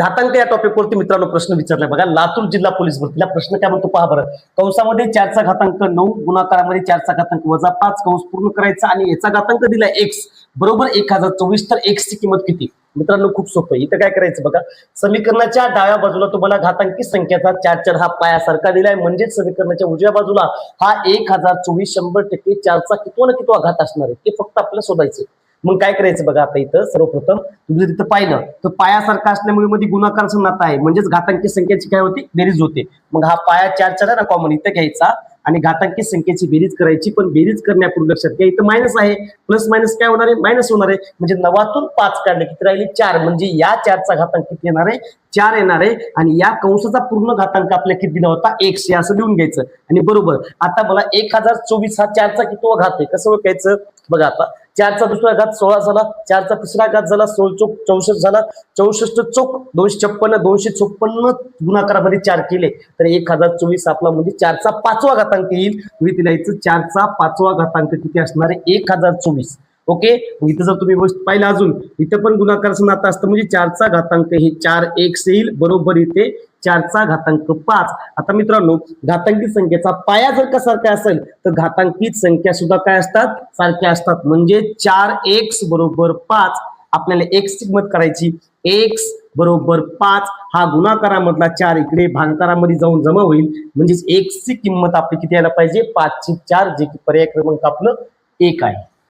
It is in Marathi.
घातांक या टॉपिकवरती मित्रांनो प्रश्न विचारलाय बघा. लातूर जिल्हा पोलीस भरतीला प्रश्न काय म्हणतो पहा बरं. कंसामध्ये 4चा घातांक 9 गुणाकारामध्ये 4चा घातांक -5 कंस पूर्ण करायचा आणि याचा घातांक दिलाय x बरोबर 1024. तर x ची किंमत किती? मित्रांनो खूप सोपं आहे. इथं काय करायचं बघा, समीकरणाच्या डाव्या बाजूला तुम्हाला घातांकी संख्येचा 4 हा पायासारखा दिलाय, म्हणजेच समीकरणाच्या उजव्या बाजूला हा 1024 100% 4चा कितवा घात असणार आहे ते फक्त आपल्याला शोधायचं. मग काय करायचं बघा, आता इथं सर्वप्रथम तुम्ही जर इथं पाहिलं तर पायासारखा असल्यामुळे मध्ये गुणाकारचं नातं आहे, म्हणजेच घातांकी संख्येची काय होती बेरीज होते. मग हा पाया 4 आहे ना कॉमन इथं घ्यायचा आणि घातांकी संख्येची बेरीज करायची. पण बेरीज करण्यापूर्वी लक्षात घ्या इथं मायनस आहे, प्लस मायनस काय होणार आहे मायनस होणार आहे. म्हणजे 9तून 5 काढले किती राहिले 4, म्हणजे या 4चा घातांक किती येणार आहे 4 येणार आहे. आणि या कंसाचा पूर्ण घातांक आपल्या किती दिला होता x हे असं लिहून घ्यायचं. आणि बरोबर आता मला 1024 हा 4चा कितवा घात आहे कसं ओळखायचं बघा. आता 4चा दुसरा घात 16 झाला, 4चा तिसरा घात झाला 16 चोक 64 झाला, 64 चोक 256, 256 गुणाकारामध्ये 4 केले तर 1024 आपला म्हणजे 4चा 5वा घातांक येईल. तुम्ही लिहायचं 4चा 5वा घातांक किती असणार आहे 1024. ओके, इथं जर तुम्ही पाहिलं अजून इथं पण गुणाकाराचं नातं असतं, म्हणजे 4चा घातांक हे 4x येईल बरोबर इथे 4चा घातांक 5. आता मित्रांनो घातांकी संख्येचा पाया जर का सारखा असेल तर घातांकी संख्या सुद्धा काय असतात सारख्या असतात. म्हणजे 4x बरोबर 5 आपल्याला x ची किंमत करायची. x बरोबर 5 हा गुणाकारामधला 4 इकडे भागाकारामध्ये जाऊन जमा होईल, म्हणजेच x ची किंमत आपली किती यायला पाहिजे 5 ची 4, जे की पर्याय क्रमांक आपलं 1 आहे.